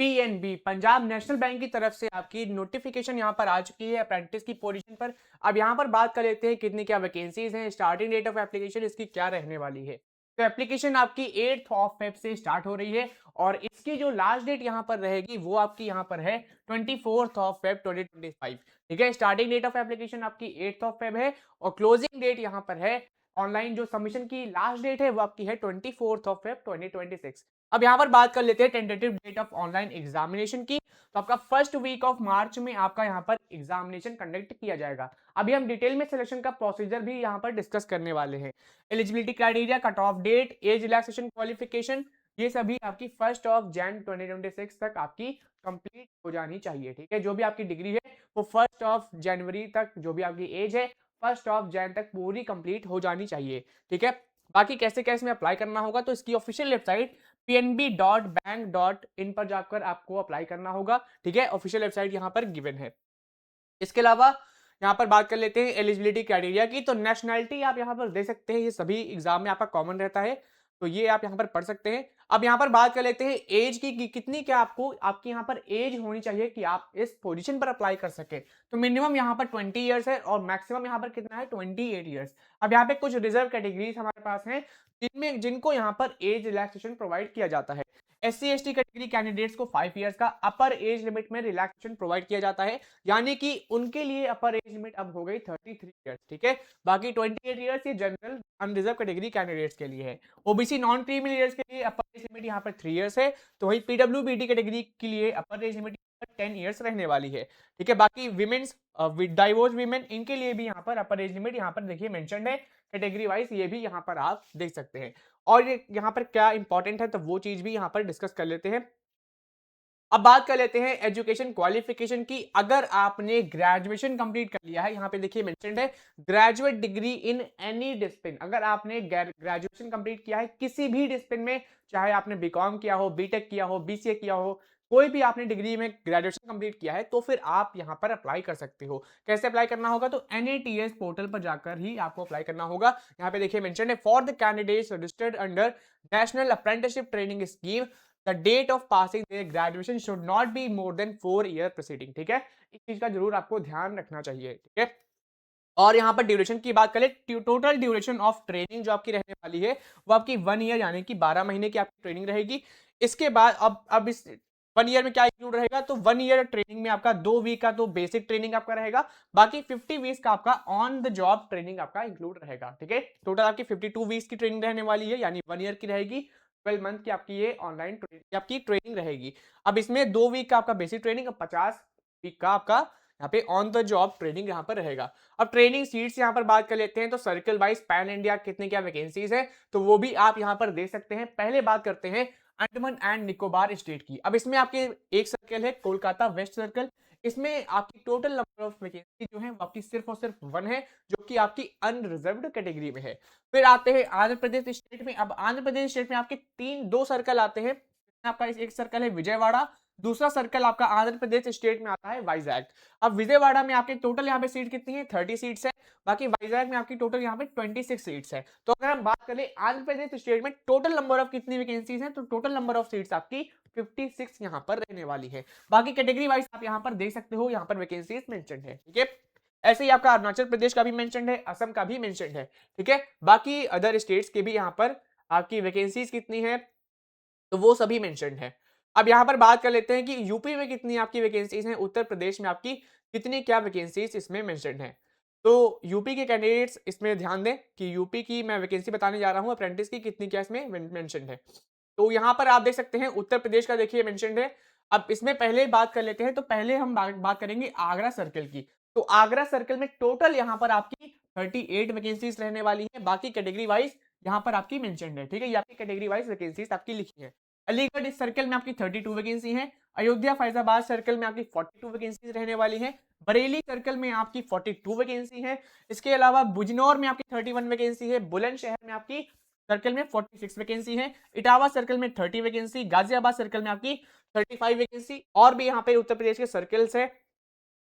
PNB Punjab national bank की तरफ से आपकी नोटिफिकेशन यहाँ पर आ चुकी है अप्रेंटिस की पोजीशन पर। अब यहाँ पर बात कर लेते हैं कितनी क्या वैकेंसीज हैं, स्टार्टिंग डेट ऑफ एप्लीकेशन इसकी क्या रहने वाली है। तो एप्लीकेशन आपकी 8 ऑफ फेब से स्टार्ट हो रही है और इसकी जो लास्ट डेट यहाँ पर रहेगी वो आपकी यहाँ पर है 24 ऑफ फेब 2025। ठीक है, स्टार्टिंग डेट ऑफ एप्लीकेशन आपकी 8 ऑफ फेब है और क्लोजिंग डेट यहाँ पर है, ऑनलाइन जो सबमिशन की लास्ट डेट है वो आपकी है 24 ऑफ फेब 2026। अब यहाँ पर बात कर लेते हैं tentative date of online examination की। तो आपका फर्स्ट वीक ऑफ मार्च में आपका यहाँ पर एग्जामिनेशन कंडक्ट किया जाएगा। अभी हम डिटेल में सिलेक्शन का प्रोसीजर भी यहाँ पर डिस्कस करने वाले हैं। Eligibility criteria, cut off date, age relaxation, qualification, ये सभी आपकी 1 जैन 2026 तक आपकी कंप्लीट हो जानी चाहिए। ठीक है, जो भी आपकी डिग्री है वो 1 जनवरी तक, जो भी आपकी एज है 1 जैन तक पूरी कंप्लीट हो जानी चाहिए। ठीक है, बाकी कैसे कैसे में अप्लाई करना होगा तो इसकी ऑफिशियल वेबसाइट pnb.bank.in पर जाकर आपको अप्लाई करना होगा। ठीक है, ऑफिशियल वेबसाइट यहाँ पर गिवन है। इसके अलावा यहाँ पर बात कर लेते हैं एलिजिबिलिटी क्राइटेरिया की। तो नेशनैलिटी आप यहाँ पर दे सकते हैं, ये सभी एग्जाम में आपका कॉमन रहता है, तो ये आप यहाँ पर पढ़ सकते हैं। अब यहाँ पर बात कर लेते हैं एज की कि कितनी क्या आपको आपकी यहाँ पर एज होनी चाहिए कि आप इस पोजीशन पर अप्लाई कर सके। तो मिनिमम यहाँ पर 20 ईयर्स है और मैक्सिमम यहाँ पर कितना है 28 ईयर्स। अब यहाँ पे कुछ रिजर्व कैटेगरीज हमारे पास हैं जिनको यहाँ पर एज रिलैक्सेशन प्रोवाइड किया जाता है। SC ST कैटेगरी कैंडिडेट्स को 5 इयर्स का अपर एज लिमिट में रिलैक्सेशन प्रोवाइड किया जाता है, यानी कि उनके लिए अपर एज लिमिट अब हो गई 33 इयर्स। ठीक है, बाकी 28 इयर्स ये जनरल अनरिजर्व कैटेगरी कैंडिडेट्स के लिए है। ओबीसी नॉन क्रीमी लेयर्स के लिए अपर एज लिमिट यहाँ पर 3 इयर्स है, तो वही पीडब्ल्यूबीडी कैटेगरी के लिए अपर एज लिमिट 10 इयर्स रहने वाली है। ठीक है, बाकी विमेन्स डाइवोर्स वीमेन इनके लिए भी यहाँ पर अपर एज लिमिट यहाँ पर देखिए मेंशन्ड है कैटेगरी वाइज, ये भी यहाँ पर आप देख सकते हैं। और ये यहाँ पर क्या इंपॉर्टेंट है तो वो चीज भी यहाँ पर डिस्कस कर लेते हैं। अब बात कर लेते हैं एजुकेशन क्वालिफिकेशन की। अगर आपने ग्रेजुएशन कंप्लीट कर लिया है, यहाँ पे देखिए मेंशन्ड है graduate degree in any discipline. अगर आपने ग्रेजुएशन कंप्लीट किया है किसी भी डिसिप्लिन में, चाहे आपने बीकॉम किया हो, बीटेक किया हो, बीसीए किया हो, कोई भी आपने डिग्री में ग्रेजुएशन कंप्लीट किया है तो फिर आप यहाँ पर अप्लाई कर सकते हो। कैसे अप्लाई करना होगा तो NATS पोर्टल पर जाकर ही आपको अप्लाई करना होगा। यहाँ पे देखिए मेंशन है for the candidates registered under national apprenticeship training scheme the date of passing their graduation should not be more than 4 year preceding. ठीक है, इस चीज का जरूर आपको ध्यान रखना चाहिए। ठीक है, और यहाँ पर ड्यूरेशन की बात करें, टोटल ड्यूरेशन ऑफ ट्रेनिंग जो आपकी रहने वाली है वो आपकी 1 ईयर यानी कि 12 महीने की आपकी ट्रेनिंग रहेगी। इसके बाद अब इस 1 ईयर में क्या इंक्लूड रहेगा तो 1 ईयर ट्रेनिंग में आपका 2 वीक का तो बेसिक ट्रेनिंग आपका रहेगा, बाकी 50 वीक्स का आपका ऑन द जॉब ट्रेनिंग आपका इंक्लूड रहेगा। ठीक है, टोटल आपकी 52 वीक्स की ट्रेनिंग रहने वाली है, यानी 1 ईयर की रहेगी, 12 मंथ की आपकी ये ऑनलाइन आपकी ट्रेनिंग रहेगी। अब इसमें 2 वीक का आपका बेसिक ट्रेनिंग, अब 50 वीक का आपका यहाँ पे ऑन द जॉब ट्रेनिंग यहाँ पर रहेगा। अब ट्रेनिंग सीट्स यहाँ पर बात कर लेते हैं तो सर्कल वाइज पैन इंडिया कितने क्या वैकेंसीज है तो वो भी आप यहाँ पर देख सकते हैं। पहले बात करते हैं अंडमान एंड निकोबार स्टेट की। अब इसमें आपके एक सर्कल है कोलकाता वेस्ट सर्कल, इसमें आपकी टोटल नंबर ऑफ वैकेंसी जो है वो आपकी सिर्फ और सिर्फ 1 है, जो कि आपकी अनरिजर्व्ड कैटेगरी में है। फिर आते हैं आंध्र प्रदेश स्टेट में। अब आंध्र प्रदेश स्टेट में आपके 2 सर्कल आते हैं। आपका एक सर्कल है विजयवाड़ा, दूसरा सर्कल आपका आंध्र प्रदेश स्टेट में आता है वाइजैक। अब विजयवाड़ा में आपके टोटल यहाँ पे सीट कितनी है 30 सीट्स है, बाकी वाइजैक में आपकी टोटल यहाँ पे 26 सीट्स है। तो अगर हम बात करें आंध्र प्रदेश स्टेट में टोटल नंबर ऑफ कितनी वैकेंसीज हैं तो टोटल नंबर ऑफ सीट्स आपकी 56 यहाँ पर रहने वाली है। बाकी कैटेगरी वाइज आप यहाँ पर देख सकते हो, यहाँ पर वैकेंसीज मेंशन है। ठीक है, ऐसे ही आपका अरुणाचल प्रदेश का भी मेंशन है, असम का भी मेंशन है। ठीक है, बाकी अदर स्टेट्स के भी यहाँ पर आपकी वैकेंसीज कितनी है तो वो सभी मेंशन है। अब यहाँ पर बात कर लेते हैं कि यूपी में कितनी आपकी वैकेंसीज हैं, उत्तर प्रदेश में आपकी कितनी क्या वैकेंसीज इसमें मेंशन है। तो यूपी के कैंडिडेट्स इसमें ध्यान दें कि यूपी की मैं वैकेंसी बताने जा रहा हूँ अप्रेंटिस की कितनी क्या इसमें मेंशन है। तो यहाँ पर आप देख सकते हैं उत्तर प्रदेश का देखिए मेंशन है। अब इसमें पहले बात कर लेते हैं तो पहले हम बात करेंगे आगरा सर्कल की। तो आगरा सर्कल में टोटल यहाँ पर आपकी 38 वैकेंसीज रहने वाली है, बाकी कैटेगरी वाइज यहाँ पर आपकी मेंशन है। ठीक है, ये आपकी कैटेगरी वाइज वैकेंसीज आपकी लिखी है। अलीगढ़ इस सर्कल में आपकी 32 वैकेंसी है, अयोध्या फैजाबाद सर्कल में आपकी 42 वैकेंसी रहने वाली है, बरेली सर्कल में आपकी 42 वैकेंसी है, इसके अलावा बुजनौर में आपकी 31 वैकेंसी है, बुलंदशहर में आपकी सर्कल में 46 वैकेंसी है, इटावा सर्कल में 30 वैकेंसी, गाजियाबाद सर्कल में आपकी 35 वैकेंसी। और भी यहाँ पे उत्तर प्रदेश के सर्कल्स है,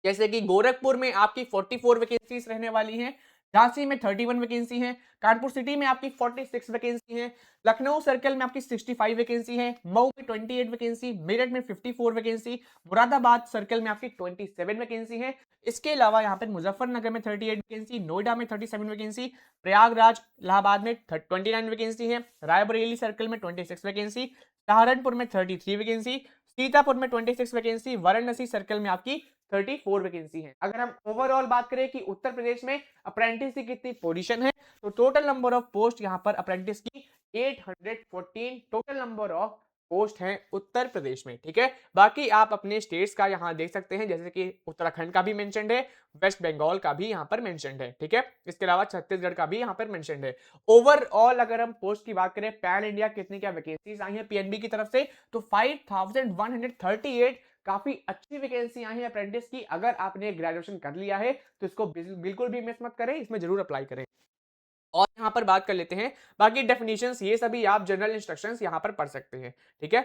जैसे कि गोरखपुर में आपकी 44 वैकेंसीज रहने वाली हैं, झांसी में 31 वैकेंसी है, कानपुर सिटी में आपकी 46 वैकेंसी है, लखनऊ सर्कल में आपकी 65 वैकेंसी है, मऊ में 28 वैकेंसी, मेरठ में 54 वैकेंसी, मुरादाबाद सर्कल में आपकी 27 वैकेंसी है। इसके अलावा यहाँ पर मुजफ्फरनगर में 38 वैकेंसी, नोएडा में 37 वैकेंसी, प्रयागराज इलाहाबाद में 29 वैकेंसी है, रायबरेली सर्कल में 26 वैकेंसी, सहारनपुर में 33 वैकेंसी, सीतापुर में 26 वैकेंसी, वाराणसी सर्कल में आपकी 34 वैकेंसी है। अगर हम ओवरऑल बात करें कि उत्तर प्रदेश में अप्रेंटिस की कितनी पोजीशन है, तो टोटल नंबर ऑफ पोस्ट यहां पर अप्रेंटिस की 814 टोटल नंबर ऑफ पोस्ट हैं उत्तर प्रदेश में। ठीक है, बाकी आप अपने स्टेट्स का यहां देख सकते हैं, जैसे कि उत्तराखंड का भी मेंशन्ड है, वेस्ट बंगाल का भी यहां पर मेंशन्ड है। ठीक है, इसके अलावा छत्तीसगढ़ का भी यहां पर मेंशन्ड है। ओवरऑल अगर हम पोस्ट की बात करें, पैन इंडिया कितनी क्या वैकेंसीज आई है पीएनबी की तरफ से, तो 5138 काफी अच्छी वैकेंसी आई है अप्रेंटिस की। अगर आपने ग्रेजुएशन कर लिया है तो इसको बिल्कुल भी मिस मत करें, इसमें जरूर अप्लाई करें। और यहाँ पर बात कर लेते हैं बाकी डेफिनेशंस, ये सभी आप जनरल इंस्ट्रक्शंस यहाँ पर पढ़ सकते हैं। ठीक है,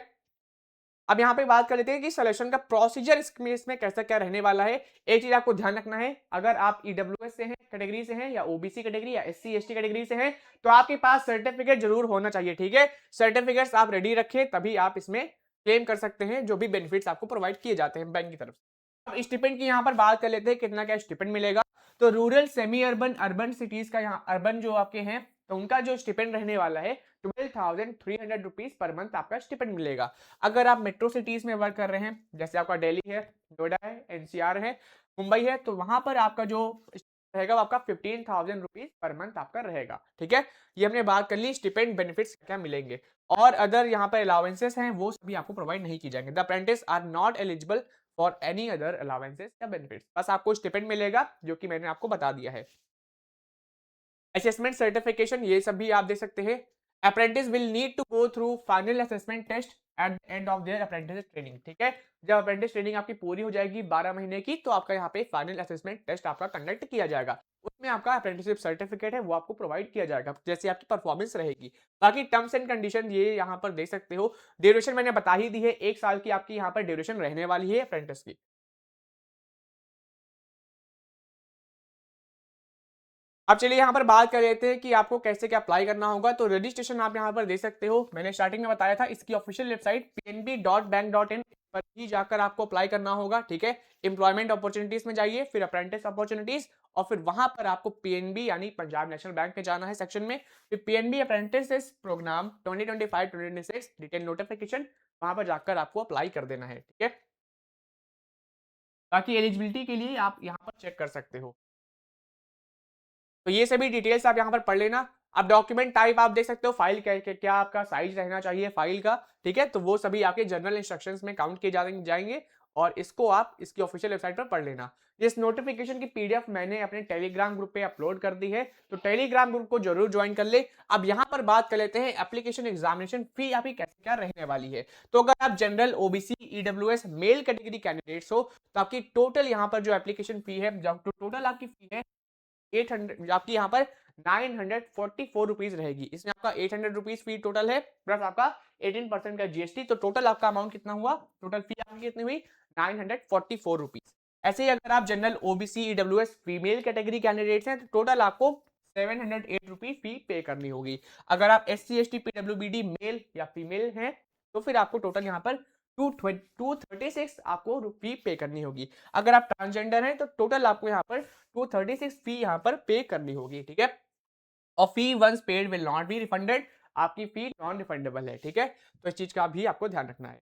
अब यहाँ पे बात कर लेते हैं कि सिलेक्शन का प्रोसीजर इसमें कैसा क्या रहने वाला है। एक चीज आपको ध्यान रखना है, अगर आप ईडब्ल्यूएस से हैं, कैटेगरी से हैं, या ओबीसी कैटेगरी या एससी एसटी कैटेगरी से हैं, तो आपके पास सर्टिफिकेट जरूर होना चाहिए। ठीक है, सर्टिफिकेट्स आप रेडी रखें, तभी आप इसमें क्लेम कर सकते हैं जो भी बेनिफिट्स आपको प्रोवाइड किए जाते हैं बैंक की तरफ से। अब स्टिपेंड की यहाँ पर बात कर लेते हैं, कितना क्या स्टिपेंड मिलेगा। तो rural, semi urban, urban cities का, यहाँ अर्बन जो आपके हैं, तो उनका जो स्टिपेंड रहने वाला है 12,300 रुपीज पर मंथ आपका स्टिपेंड मिलेगा। अगर आप मेट्रो सिटीज में वर्क कर रहे हैं, जैसे आपका दिल्ली है, नोएडा है, एनसीआर है, मुंबई है, तो वहां पर आपका जो रहेगा वो आपका 15,000 रुपीज पर मंथ आपका रहेगा। ठीक है, ये हमने बात कर ली स्टिपेंड बेनिफिट्स क्या मिलेंगे। और अदर यहाँ पर अलाउंसेस हैं, वो सभी आपको प्रोवाइड नहीं की जाएंगे। The apprentice are not eligible for any other allowances या बेनिफिट्स, बस आपको स्टिपेंड मिलेगा जो कि मैंने आपको बता दिया है। असेसमेंट सर्टिफिकेशन ये सब भी आप दे सकते हैं। Apprentice will need to go through final assessment test at the end of their apprentice training. ठीक है, जब अप्रेंटिस ट्रेनिंग आपकी पूरी हो जाएगी 12 महीने की, तो आपका यहाँ पे फाइनल असेसमेंट टेस्ट आपका कंडक्ट किया जाएगा। उसमें आपका अप्रेंटिसशिप सर्टिफिकेट है वो आपको प्रोवाइड किया जाएगा, जैसे आपकी परफॉर्मेंस रहेगी। बाकी टर्म्स एंड कंडीशन ये यहाँ पर देख सकते हो। ड्यूरेशन मैंने बता ही दी है, 1 साल की आपकी यहाँ पर ड्यूरेशन रहने वाली है अप्रेंटिस की। अब चलिए यहाँ पर बात कर लेते हैं कि आपको कैसे क्या अप्लाई करना होगा। तो रजिस्ट्रेशन आप यहाँ पर दे सकते हो, मैंने स्टार्टिंग में बताया था, इसकी ऑफिशियल वेबसाइट pnb.bank.in पर ही जाकर आपको अप्लाई करना होगा। ठीक है, एम्प्लॉयमेंट अपॉर्चुनिटीज में जाइए, फिर अप्रेंटिस अपॉर्चुनिटीज, और फिर वहां पर आपको पीएनबी यानी पंजाब नेशनल बैंक में जाना है सेक्शन में, फिर PNB apprentice program 2025-2026 detail notification, वहां पर जाकर आपको अप्लाई कर देना है। ठीक है, बाकी एलिजिबिलिटी के लिए आप यहाँ पर चेक कर सकते हो। तो ये सभी डिटेल्स आप यहाँ पर पढ़ लेना। अब डॉक्यूमेंट टाइप आप देख सकते हो, फाइल क्या आपका साइज रहना चाहिए फाइल का। ठीक है, तो वो सभी आपके जनरल इंस्ट्रक्शंस में काउंट किए जाएंगे, और इसको आप इसकी ऑफिशियल वेबसाइट पर पढ़ लेना। इस नोटिफिकेशन की पीडीएफ मैंने अपने टेलीग्राम ग्रुप पे अपलोड कर दी है, तो टेलीग्राम ग्रुप को जरूर ज्वाइन कर ले। अब यहाँ पर बात कर लेते हैं एप्लीकेशन एग्जामिनेशन फी आपकी कैसे क्या रहने वाली है। तो अगर आप general, OBC, EWS male category candidates हो, तो आपकी टोटल यहाँ पर जो एप्लीकेशन फी है, जो टोटल आपकी फी है 800, आपकी यहाँ पर 944 रुपीज रहेगी। इसमें आपका 800 रुपीज फी टोटल है, प्लस आपका 18% का जीएसटी। तो टोटल आपका अमाउंट कितना हुआ, टोटल फी आपकी कितनी हुई, 944 रुपीज। ऐसे ही अगर आप general, OBC, EWS female category candidates हैं, तो टोटल आपको 708 रुपीज फी पे करनी होगी। अगर आप एससी एसटी पीडब्ल्यूबीडी मेल या फीमेल हैं, तो फिर आपको टोटल यहाँ पर 236 आपको फी पे करनी होगी। अगर आप ट्रांसजेंडर हैं, तो टोटल आपको यहाँ पर 236 फी यहाँ पर पे करनी होगी। ठीक है, और fee once paid will not be refunded, आपकी फी नॉन रिफंडेबल है। ठीक है, तो इस चीज का भी आपको ध्यान रखना है।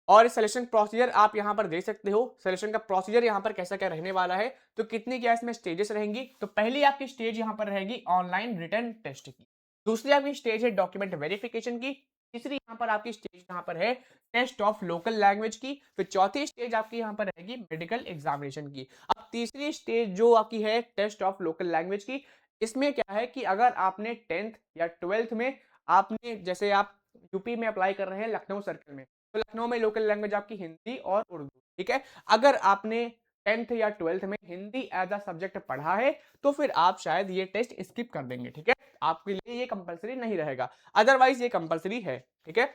और सिलेक्शन प्रोसीजर आप यहाँ पर देख सकते हो, सिलेक्शन का प्रोसीजर यहाँ पर कैसा क्या रहने वाला है। तो कितनी क्या इसमें स्टेजेस रहेंगी। तो पहली आपकी स्टेज यहाँ पर रहेगी ऑनलाइन रिटन टेस्ट की, दूसरी आपकी स्टेज है डॉक्यूमेंट वेरिफिकेशन की, तीसरी यहाँ पर आपकी स्टेज यहाँ पर है टेस्ट ऑफ लोकल लैंग्वेज की, फिर चौथी स्टेज आपकी यहाँ पर रहेगी मेडिकल एग्जामिनेशन की। अब तीसरी स्टेज जो आपकी है टेस्ट ऑफ लोकल लैंग्वेज की, इसमें क्या है कि अगर आपने 10th या 12th में, आपने जैसे आप यूपी में अप्लाई कर रहे हैं लखनऊ सर्कल में, तो लखनऊ में लोकल लैंग्वेज आपकी हिंदी और उर्दू। ठीक है, अगर आपने 10th या 12th में हिंदी एज अ सब्जेक्ट पढ़ा है, तो फिर आप शायद ये टेस्ट स्किप कर देंगे। ठीक है, आपके लिए ये कंपलसरी नहीं रहेगा, अदरवाइज ये कंपलसरी है। ठीक है,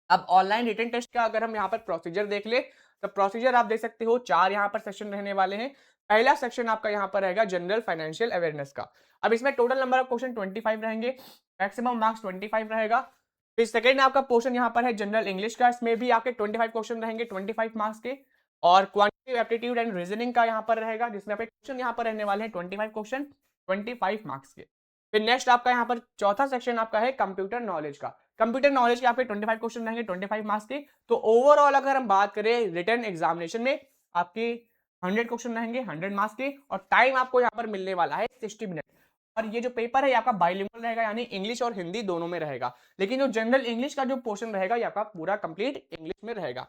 अब ऑनलाइन रिटन टेस्ट का अगर हम यहाँ पर प्रोसीजर देख ले, तो प्रोसीजर आप देख सकते हो, 4 यहाँ पर सेशन रहने वाले हैं। पहला सेक्शन आपका यहाँ पर रहेगा जनरल फाइनेंशियल अवेयरनेस का। अब इसमें टोटल नंबर ऑफ क्वेश्चन 25 रहेंगे, मैक्सिमम मार्क्स 25 रहेगा। फिर सेकंड आपका पोर्शन यहाँ पर है जनरल इंग्लिश का, इसमें भी आपके 25 क्वेश्चन रहेंगे 25 मार्क्स के। और क्वांटिटेटिव एप्टीट्यूड एंड रीजनिंग का यहाँ पर रहेगा, जिसमें आपके क्वेश्चन यहाँ पर रहने वाले हैं 25 क्वेश्चन 25 मार्क्स के। फिर नेक्स्ट आपका यहाँ पर चौथा सेक्शन आपका है कंप्यूटर नॉलेज का। कंप्यूटर नॉलेज के आपके 25 क्वेश्चन रहेंगे 25 मार्क्स के। तो ओवरऑल अगर हम बात करें रिटन एग्जामिनेशन में आपके 100 क्वेश्चन रहेंगे 100 मार्क्स के, और टाइम आपको यहाँ पर मिलने वाला है 60 मिनट। और ये जो पेपर है ये आपका बाइलिंगुअल रहेगा, यानी इंग्लिश और हिंदी दोनों में रहेगा। लेकिन जो जनरल इंग्लिश का जो पोर्शन रहेगा ये आपका पूरा कंप्लीट इंग्लिश में रहेगा,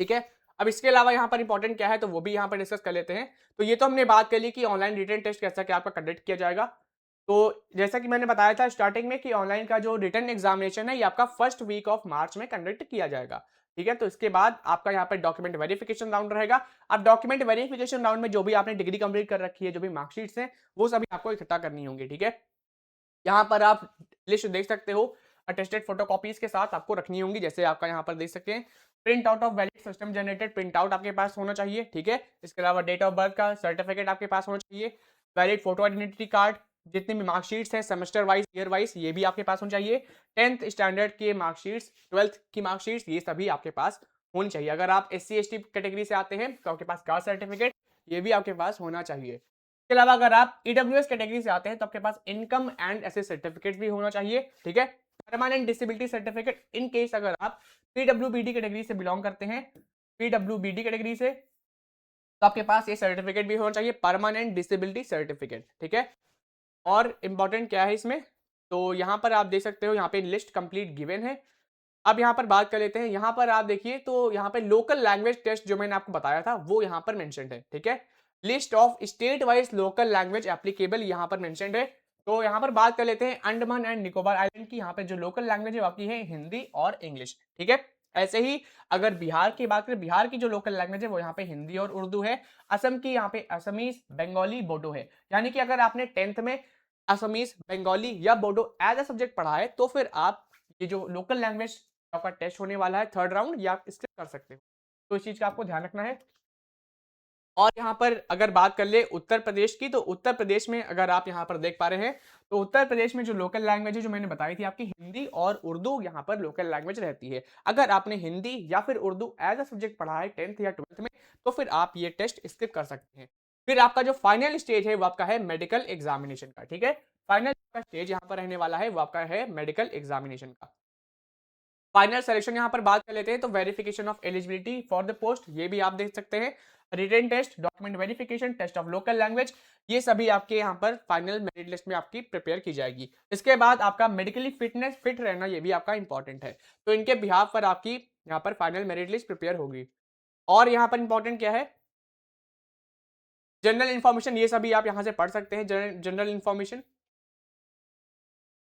ठीक है। अब इसके अलावा यहाँ पर इंपॉर्टेंट क्या है तो वो भी यहाँ पर डिस्कस कर लेते हैं। तो ये तो हमने बात कर ली कि ऑनलाइन रिटन टेस्ट कैसा क्या आपका कंडक्ट किया जाएगा। तो जैसा कि मैंने बताया था स्टार्टिंग में कि ऑनलाइन का जो रिटन एग्जामिनेशन है ये आपका फर्स्ट वीक ऑफ मार्च में कंडक्ट किया जाएगा, ठीक है। तो इसके बाद आपका यहाँ पर डॉक्यूमेंट वेरिफिकेशन राउंड रहेगा। अब डॉक्यूमेंट वेरिफिकेशन राउंड में जो भी आपने डिग्री कंप्लीट कर रखी है, जो भी मार्कशीट्स हैं, वो सभी आपको इकट्ठा करनी होंगी, ठीक है। यहाँ पर आप लिस्ट देख सकते हो, अटेस्टेड फोटोकॉपीज के साथ आपको रखनी होंगी। जैसे आपका यहाँ पर देख सकते हैं print out of valid system generated print out आपके पास होना चाहिए, ठीक है। इसके अलावा डेट ऑफ बर्थ का सर्टिफिकेट आपके पास होना चाहिए, वैलिड फोटो आइडेंटिटी कार्ड, जितने भी मार्कशीट्स हैं सेमेस्टर वाइज ईयर वाइज ये भी आपके पास होना चाहिए। 10th स्टैंडर्ड के मार्कशीट्स, 12th की मार्कशीट्स, ये सभी आपके पास होनी चाहिए। अगर आप SC ST कैटेगरी से आते हैं तो आपके पास कास्ट सर्टिफिकेट ये भी आपके पास होना चाहिए। इसके अलावा अगर आप EWS कैटेगरी से आते हैं तो आपके पास इनकम एंड एसेट सर्टिफिकेट भी होना चाहिए, ठीक है। Permanent disability certificate in case अगर आप PWBD कैटेगरी से बिलोंग करते हैं, PWBD कैटेगरी से, तो आपके पास ये सर्टिफिकेट भी होना चाहिए, परमानेंट डिसेबिलिटी सर्टिफिकेट, ठीक है। और इंपॉर्टेंट क्या है इसमें, तो यहाँ पर आप देख सकते हो यहाँ पे लिस्ट कंप्लीट गिवन है। अब यहाँ पर बात कर लेते हैं, यहाँ पर आप देखिए तो यहाँ पे लोकल लैंग्वेज टेस्ट जो मैंने आपको बताया था वो यहाँ पर मेंशन्ड है, ठीक है। List of state wise local language applicable यहाँ पर मेंशन्ड है। तो यहाँ पर बात कर लेते हैं अंडमान एंड निकोबार आइलैंड की। यहाँ पे जो लोकल लैंग्वेज है वो आपकी है हिंदी और इंग्लिश, ठीक है। ऐसे ही अगर बिहार की बात करें, बिहार की जो लोकल लैंग्वेज है वो यहाँ पे हिंदी और उर्दू है। असम की यहाँ पे असमीज, बंगाली, बोडो है। यानी कि अगर आपने 10th में असमीज, बंगाली या बोडो एज अ सब्जेक्ट पढ़ा है तो फिर आप ये जो लोकल लैंग्वेज आपका टेस्ट होने वाला है थर्ड राउंड, ये आप स्किप कर सकते हो। तो इस चीज का आपको ध्यान रखना है। और यहाँ पर अगर बात कर ले उत्तर प्रदेश की, तो उत्तर प्रदेश में अगर आप यहाँ पर देख पा रहे हैं तो उत्तर प्रदेश में जो लोकल लैंग्वेज है जो मैंने बताई थी आपकी हिंदी और उर्दू यहाँ पर लोकल लैंग्वेज रहती है। अगर आपने हिंदी या फिर उर्दू एज अ सब्जेक्ट पढ़ा है 10th या 12th में तो फिर आप ये टेस्ट स्किप कर सकते हैं। फिर आपका जो फाइनल स्टेज है वो आपका है मेडिकल एग्जामिनेशन का, ठीक है। फाइनल स्टेज यहाँ पर रहने वाला है वो आपका है मेडिकल एग्जामिनेशन का। फाइनल सिलेक्शन यहाँ पर बात कर लेते हैं तो verification of eligibility for the post ये भी आप देख सकते हैं, written test, document verification, test of local language, ये सभी आपके यहाँ पर फाइनल मेरिट लिस्ट में आपकी प्रिपेयर की जाएगी। इसके बाद आपका मेडिकली फिट रहना ये भी आपका इंपॉर्टेंट है। तो इनके बिहाफ पर आपकी यहाँ पर फाइनल मेरिट लिस्ट प्रिपेयर होगी। और यहाँ पर इंपॉर्टेंट क्या है, जनरल इन्फॉर्मेशन, ये सभी आप यहाँ से पढ़ सकते हैं जनरल इन्फॉर्मेशन।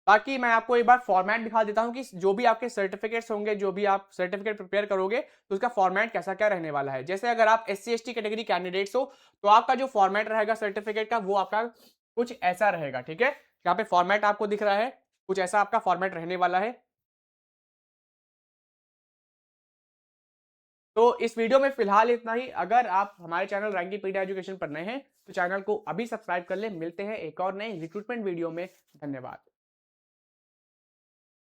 बाकी मैं आपको एक बार फॉर्मेट दिखा देता हूं कि जो भी आपके सर्टिफिकेट्स होंगे, जो भी आप सर्टिफिकेट प्रिपेयर करोगे तो उसका फॉर्मेट कैसा क्या रहने वाला है। जैसे अगर आप SC ST कैटेगरी कैंडिडेट्स हो तो आपका जो फॉर्मेट रहेगा सर्टिफिकेट का वो आपका कुछ ऐसा रहेगा, ठीक है। यहाँ पे फॉर्मेट आपको दिख रहा है, कुछ ऐसा आपका फॉर्मेट रहने वाला है। तो इस वीडियो में फिलहाल इतना ही। अगर आप हमारे चैनल रैंकीपीडिया एजुकेशन पर नए हैं तो चैनल को अभी सब्सक्राइब कर ले। मिलते हैं एक और नए रिक्रूटमेंट वीडियो में। धन्यवाद।